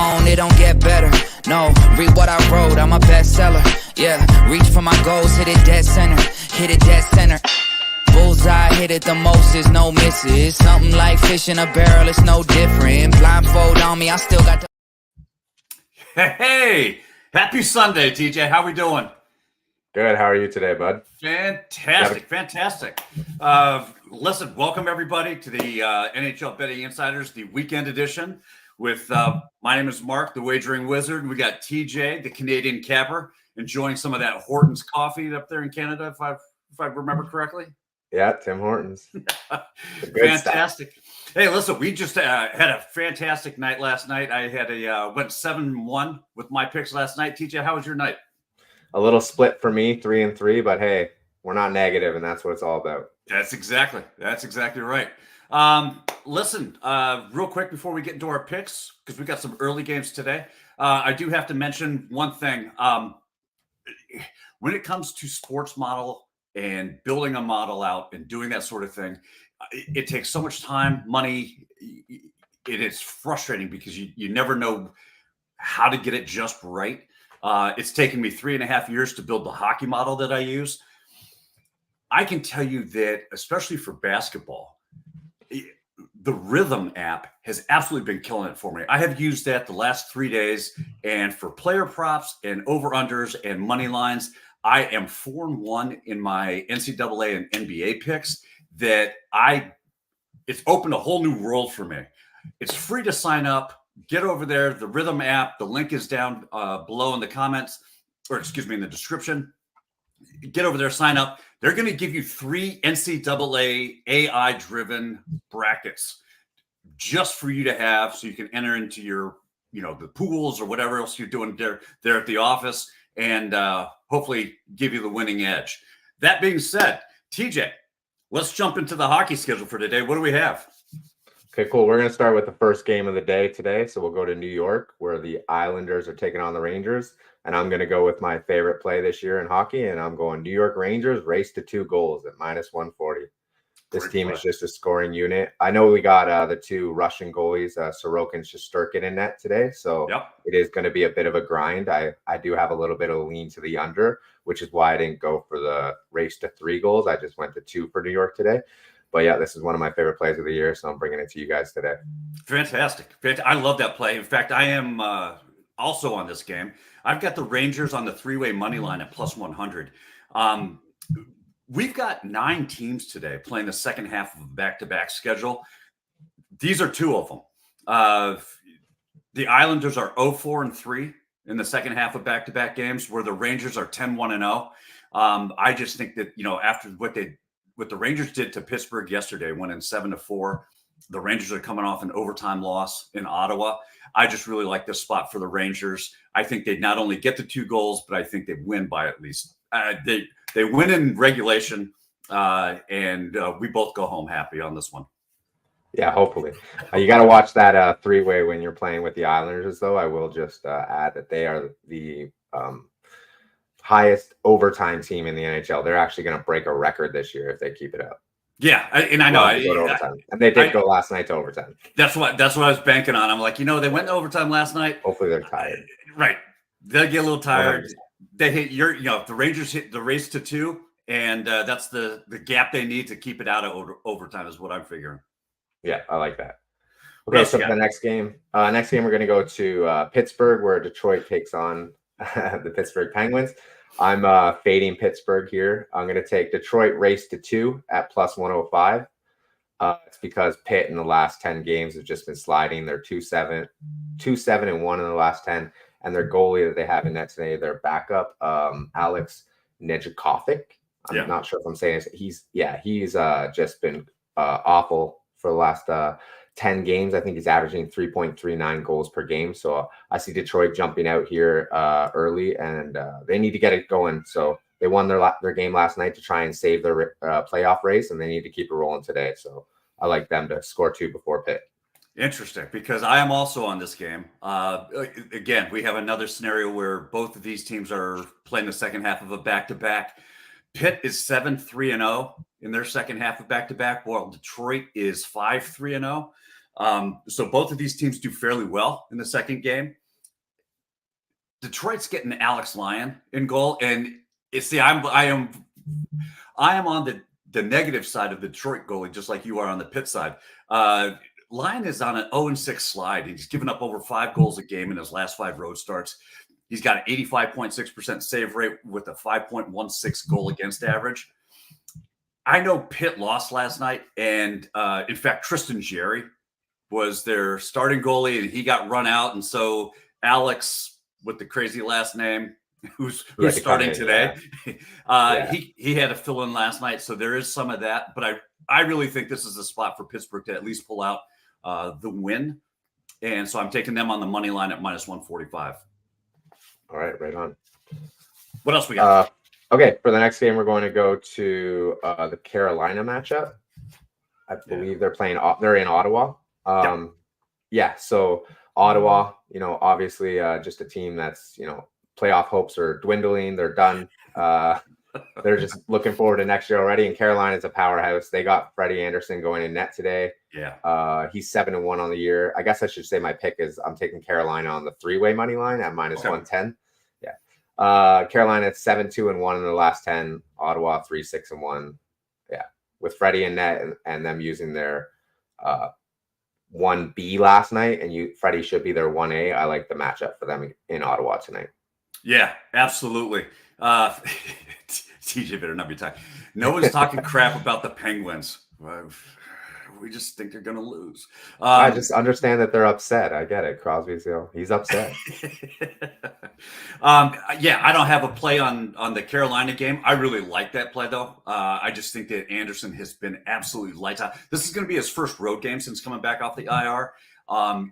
on, it don't get better. No, read what I wrote, I'm a bestseller. Yeah, reach for my goals, hit it dead center. Hit it dead center. Bullseye, hit it the most, is no misses. Something like fish in a barrel, it's no different. Blindfold on me, I still got the... Hey, happy Sunday, TJ. How we doing? Good. How are you today, bud? Fantastic. Listen, welcome everybody to the NHL Betting Insiders, the weekend edition with my name is Mark, the Wagering Wizard, and we got TJ, the Canadian Capper, enjoying some of that Hortons coffee up there in Canada, if I remember correctly. Yeah, Tim Hortons. Fantastic. Stuff. Hey, listen, we just had a fantastic night last night. I had went 7-1 with my picks last night. TJ, how was your night? A little split for me, 3-3, but hey, we're not negative, and that's what it's all about. That's exactly right. Listen, real quick before we get into our picks, because we got some early games today, I do have to mention one thing. When it comes to sports model and building a model out and doing that sort of thing, it takes so much time, money. It is frustrating because you never know how to get it just right. It's taken me 3.5 years to build the hockey model that I use. I can tell you that, especially for basketball, the Rhythm app has absolutely been killing it for me. I have used that the last 3 days, and for player props and over-unders and money lines, I am 4-1 in my NCAA and NBA picks. It's opened a whole new world for me. It's free to sign up. Get over there, the Rhythm app. The link is down below in the comments, or excuse me, in the description. Get over there, sign up. They're going to give you 3 NCAA AI-driven brackets just for you to have, so you can enter into your, the pools or whatever else you're doing there at the office, and hopefully give you the winning edge. That being said, TJ, let's jump into the hockey schedule for today. What do we have? Okay, cool. We're going to start with the first game of the day today. So we'll go to New York, where the Islanders are taking on the Rangers. And I'm going to go with my favorite play this year in hockey. And I'm going New York Rangers, race to 2 goals at -140. This team is just a scoring unit. I know we got the 2 Russian goalies, Sorokin and Shesterkin, in net today. So It is going to be a bit of a grind. I do have a little bit of a lean to the under, which is why I didn't go for the race to 3 goals. I just went to 2 for New York today. But yeah, this is one of my favorite plays of the year, so I'm bringing it to you guys today. Fantastic. I love that play. In fact, I am also on this game. I've got the Rangers on the 3-way money line at +100. We've got 9 teams today playing the second half of a back-to-back schedule. These are 2 of them. The Islanders are 0-4-3 in the second half of back-to-back games, where the Rangers are 10-1-0. I just think that, after what the Rangers did to Pittsburgh yesterday, went in 7-4. The Rangers are coming off an overtime loss in Ottawa. I just really like this spot for the Rangers. I think they not only get the 2 goals, but I think they win by at least. They win in regulation, and we both go home happy on this one. Yeah, hopefully. You got to watch that 3-way when you're playing with the Islanders, though. I will just add that they are the highest overtime team in the NHL. They're actually going to break a record this year if they keep it up. Yeah, and I know. And they did go last night to overtime. That's what I was banking on. I'm like, they went to overtime last night. Hopefully they're tired. Right. They'll get a little tired. 100%. They hit the Rangers hit the race to 2, and that's the gap they need to keep it out of overtime is what I'm figuring. Yeah, I like that. Okay, so the next game we're going to go to Pittsburgh, where Detroit takes on the Pittsburgh Penguins. I'm fading Pittsburgh here. I'm going to take Detroit race to 2 at +105. It's because Pitt in the last 10 games have just been sliding. They're 2-7-1 in the last 10. And their goalie that they have in net today, their backup, Alex Nedeljkovic. I'm not sure if I'm saying this. He's just been awful for the last 10 games. I think he's averaging 3.39 goals per game. So I see Detroit jumping out here early, and they need to get it going. So they won their game last night to try and save their playoff race, and they need to keep it rolling today. So I like them to score 2 before Pitt. Interesting, because I am also on this game. Again, we have another scenario where both of these teams are playing the second half of a back-to-back. Pitt is 7-3-0 in their second half of back-to-back, while Detroit is 5-3-0. So both of these teams do fairly well in the second game. Detroit's getting Alex Lyon in goal, and I am on the negative side of the Detroit goalie, just like you are on the Pitt side. Lyon is on an 0-6 slide. He's given up over 5 goals a game in his last 5 road starts. He's got an 85.6% save rate with a 5.16 goal against average. I know Pitt lost last night, and in fact, Tristan Jerry was their starting goalie, and he got run out, and so Alex, with the crazy last name, who's starting today, he had to fill in last night, so there is some of that. But I really think this is a spot for Pittsburgh to at least pull out the win, and so I'm taking them on the money line at -145. All right on. What else we got? Okay, for the next game, we're going to go to the Carolina matchup. I believe they're in Ottawa. So Ottawa, obviously just a team that's, playoff hopes are dwindling. They're done. They're just looking forward to next year already. And Carolina's a powerhouse. They got Freddie Anderson going in net today. Yeah. He's 7-1 on the year. I guess I should say my pick is I'm taking Carolina on the 3-way money line at -110. Carolina at 7-2-1 in the last 10. Ottawa 3-6-1. Yeah, with Freddie in net and them using their 1B last night, and Freddie should be their 1A. I like the matchup for them in Ottawa tonight. Yeah, absolutely. TJ better not be talking. No one's talking crap about the Penguins. We just think they're going to lose. I just understand that they're upset. I get it. Crosby's he's upset. I don't have a play on the Carolina game. I really like that play, though. I just think that Anderson has been absolutely lights out. This is going to be his first road game since coming back off the IR.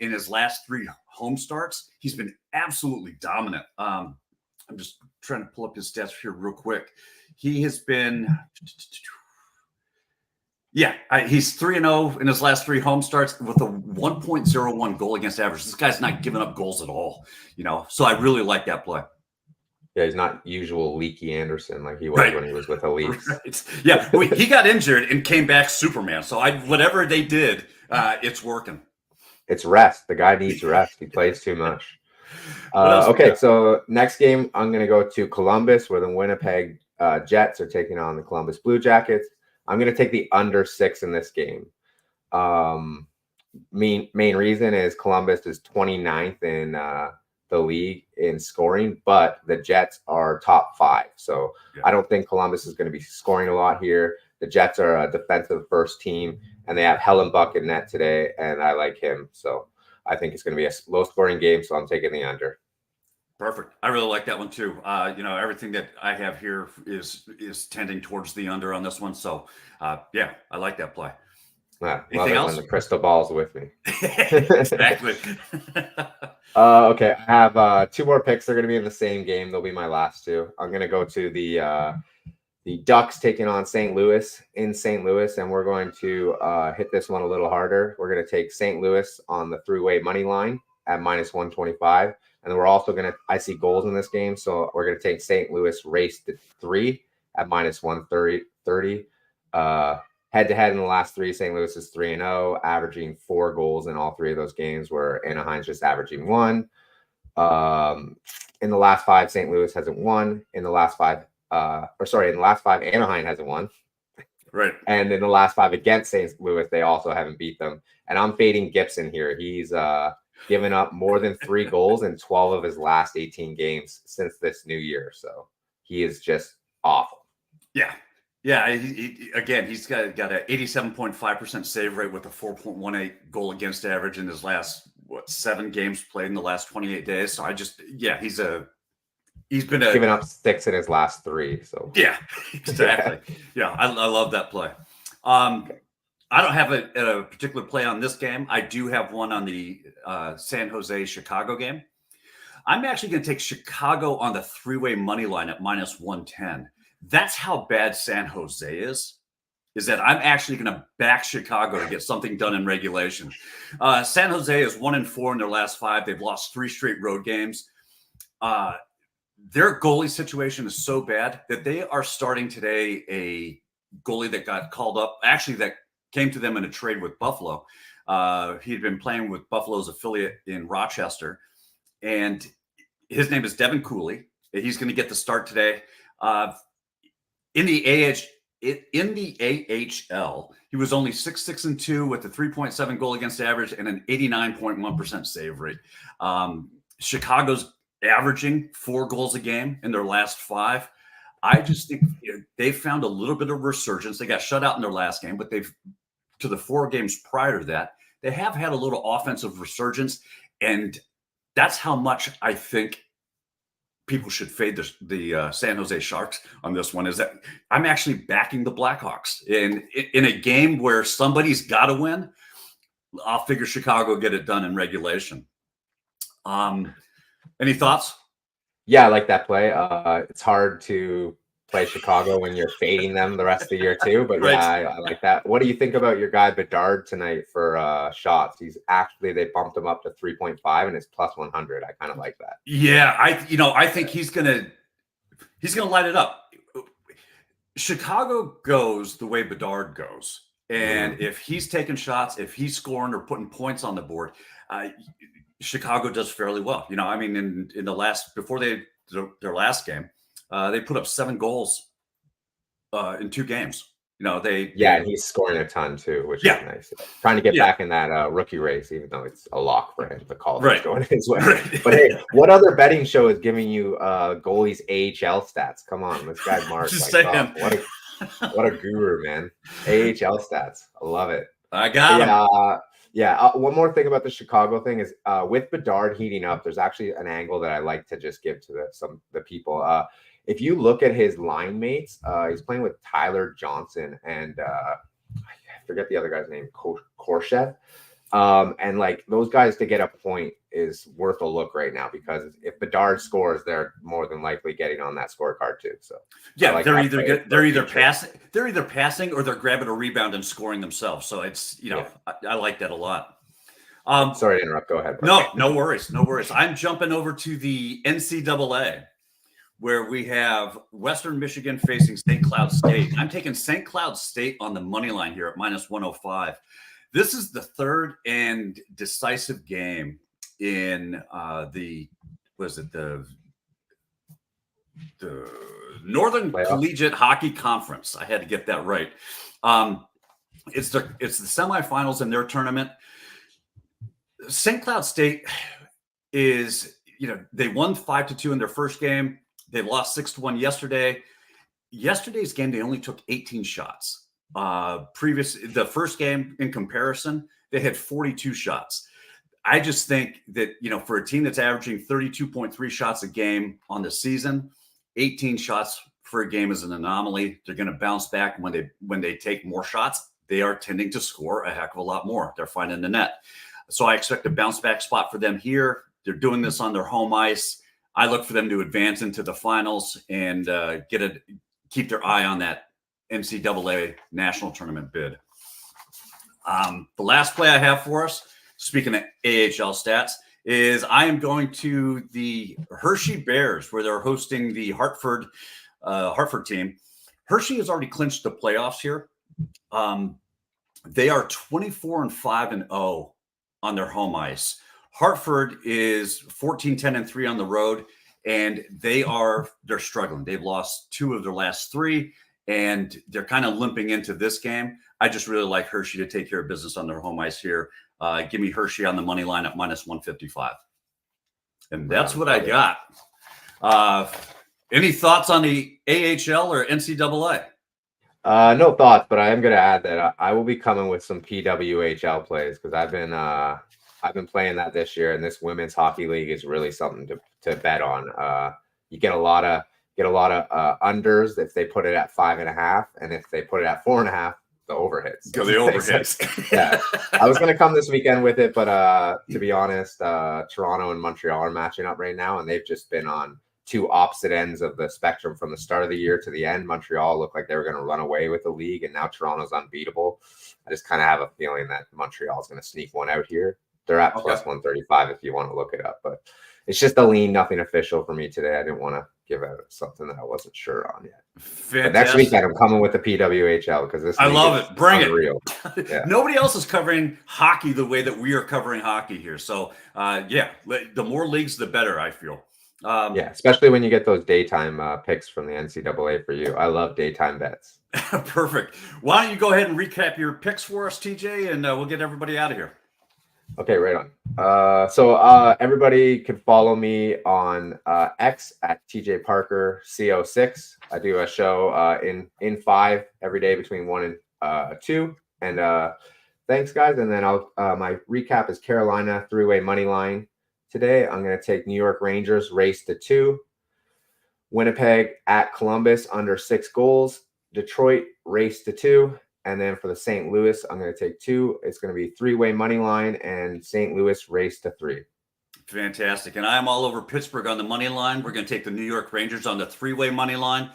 In his last 3 home starts, he's been absolutely dominant. I'm just trying to pull up his stats here real quick. He has been... he's 3-0 in his last 3 home starts with a 1.01 goal against average. This guy's not giving up goals at all, so I really like that play. Yeah, he's not usual leaky Anderson like he was when he was with the Leafs. Right. Yeah, he got injured and came back Superman. So whatever they did, it's working. It's rest. The guy needs rest. He plays too much. So next game, I'm going to go to Columbus, where the Winnipeg Jets are taking on the Columbus Blue Jackets. I'm going to take the under 6 in this game. Main reason is Columbus is 29th in the league in scoring, but the Jets are top 5. So I don't think Columbus is going to be scoring a lot here. The Jets are a defensive first team, and they have Hellenbuck in net today, and I like him. So I think it's going to be a low-scoring game, so I'm taking the under. Perfect. I really like that one too. Everything that I have here is tending towards the under on this one. So, I like that play. Anything else? When the crystal ball's with me. Exactly. Okay, I have 2 more picks. They're going to be in the same game. They'll be my last 2. I'm going to go to the Ducks taking on St. Louis in St. Louis, and we're going to hit this one a little harder. We're going to take St. Louis on the 3-way money line at -125. And then we're also I see goals in this game, so we're going to take St. Louis race to 3 at -130. Head-to-head in the last 3, St. Louis is 3-0, averaging 4 goals in all 3 of those games, where Anaheim's just averaging 1. In the last 5, St. Louis hasn't won. In the last 5, Anaheim hasn't won. Right. And in the last 5 against St. Louis, they also haven't beat them. And I'm fading Gibson here. He's given up more than 3 goals in 12 of his last 18 games since this new year. So he is just awful. Yeah. He's got an 87.5% save rate with a 4.18 goal against average in his last 7 games played in the last 28 days. So he's been given up 6 in his last 3. So exactly. I love that play. I don't have a particular play on this game. I do have one on the San Jose Chicago game. I'm actually going to take Chicago on the 3-way money line at -110. That's how bad San Jose is that I'm actually going to back Chicago to get something done in regulation. San Jose is 1-4 in their last 5. They've lost 3 straight road games. Their goalie situation is so bad that they are starting today a goalie that got called up, actually that came to them in a trade with Buffalo. He'd been playing with Buffalo's affiliate in Rochester, and his name is Devin Cooley. He's going to get the start today. In the AHL, he was only 6-6-2 with a 3.7 goal against average and an 89.1% save rate. Chicago's averaging 4 goals a game in their last 5. I just think they've found a little bit of resurgence. They got shut out in their last game, but to the 4 games prior to that, they have had a little offensive resurgence, and that's how much I think people should fade the San Jose Sharks on this one. Is that I'm actually backing the Blackhawks in a game where somebody's got to win. I'll figure Chicago get it done in regulation. Any thoughts? Yeah, I like that play. It's hard to play Chicago when you're fading them the rest of the year too. But Right. yeah, I like that. What do you think about your guy Bedard tonight for shots? They bumped him up to 3.5 and it's plus 100. I kind of like that. Yeah, I think he's gonna light it up. Chicago goes the way Bedard goes, and if he's taking shots, if he's scoring or putting points on the board, Chicago does fairly well. In the before their last game, they put up 7 goals in 2 games. And he's scoring a ton too, which is nice. Trying to get back in that rookie race, even though it's a lock for him. The call is going his way. Right. But hey, what other betting show is giving you goalies AHL stats? Come on, this guy Mark. Just saying. What a guru, man. AHL stats. I love it. I got him. One more thing about the Chicago thing is with Bedard heating up, there's actually an angle that I like to just give to the people. If you look at his line mates, he's playing with Tyler Johnson and I forget the other guy's name, Korshev. And like those guys to get a point is worth a look right now, because if Bedard scores, they're more than likely getting on that scorecard too. So yeah, they're either passing or they're grabbing a rebound and scoring themselves. So it's I like that a lot. Sorry to interrupt. Go ahead. No worries. I'm jumping over to the NCAA, where we have Western Michigan facing St. Cloud State. I'm taking St. Cloud State on the money line here at minus 105. This is the third and decisive game in the Northern Collegiate Hockey Conference. I had to get that right. It's the semifinals in their tournament. St. Cloud State is, they won 5-2 in their first game. They lost 6-1 yesterday. Yesterday's game, they only took 18 shots. The first game in comparison, they had 42 shots. I just think that, for a team that's averaging 32.3 shots a game on the season, 18 shots for a game is an anomaly. They're going to bounce back when they take more shots. They are tending to score a heck of a lot more. They're finding the net. So I expect a bounce back spot for them here. They're doing this on their home ice. I look for them to advance into the finals and keep their eye on that NCAA national tournament bid. The last play I have for us, speaking of AHL stats, is I am going to the Hershey Bears, where they're hosting the Hartford team. Hershey has already clinched the playoffs here. They are 24-5-0 on their home ice. Hartford is 14-10-3 on the road, and they're struggling. They've lost 2 of their last 3, and they're kind of limping into this game. I just really like Hershey to take care of business on their home ice here. Give me Hershey on the money line at minus 155. And that's what I got. Any thoughts on the AHL or NCAA? No thoughts, but I am going to add that I will be coming with some PWHL plays, because I've been playing that this year, and this women's hockey league is really something to bet on. You get a lot of unders if they put it at 5.5, and if they put it at 4.5, the overhits. Go the overhits. Yeah, I was going to come this weekend with it, but to be honest, Toronto and Montreal are matching up right now, and they've just been on 2 opposite ends of the spectrum from the start of the year to the end. Montreal looked like they were going to run away with the league, and now Toronto's unbeatable. I just kind of have a feeling that Montreal is going to sneak one out here. They're at plus 135 if you want to look it up, but it's just a lean, nothing official for me today. I didn't want to give out something that I wasn't sure on yet. Fantastic. But next weekend, I'm coming with the PWHL because this. I love it. Bring unreal. it. Yeah. Nobody else is covering hockey the way that we are covering hockey here. So, the more leagues, the better, I feel. Especially when you get those daytime picks from the NCAA for you. I love daytime bets. Perfect. Why don't you go ahead and recap your picks for us, TJ, and we'll get everybody out of here. Okay, right on. So everybody can follow me on X at TJ Parker CO6. I do a show in 5 every day between 1 and 2. And thanks, guys. And then my recap is Carolina 3-way money line. Today, I'm going to take New York Rangers race to 2. Winnipeg at Columbus under 6 goals. Detroit race to 2. And then for the St. Louis, I'm going to take 2. It's going to be 3-way money line and St. Louis race to 3. Fantastic. And I'm all over Pittsburgh on the money line. We're going to take the New York Rangers on the 3-way money line.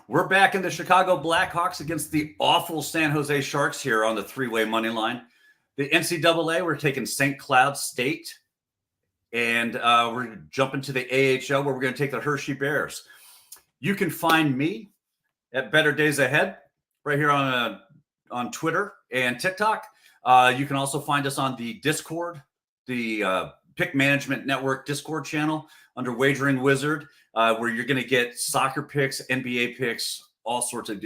We're back in the Chicago Blackhawks against the awful San Jose Sharks here on the 3-way money line. The NCAA, we're taking St. Cloud State. And we're jumping to the AHL where we're going to take the Hershey Bears. You can find me at Better Days Ahead right here on Twitter and TikTok. You can also find us on the Discord, the Pick Management Network Discord channel under Wagering Wizard, where you're going to get soccer picks, NBA picks, all sorts of,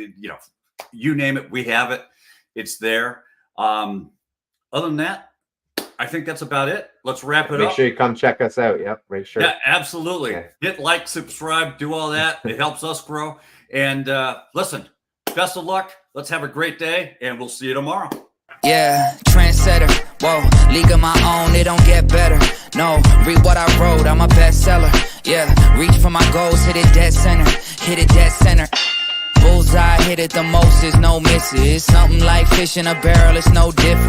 you name it, we have it. It's there. Other than that, I think that's about it. Let's wrap it up. Make sure you come check us out. Yep, make sure. Yeah, absolutely. Yeah. Hit like, subscribe, do all that. It helps us grow. And listen, best of luck. Let's have a great day, and we'll see you tomorrow. Yeah, trendsetter. Whoa, league of my own, it don't get better. No, read what I wrote, I'm a bestseller. Yeah, reach for my goals, hit it dead center. Hit it dead center. Bullseye, hit it the most, there's no misses. Something like fish in a barrel, it's no different.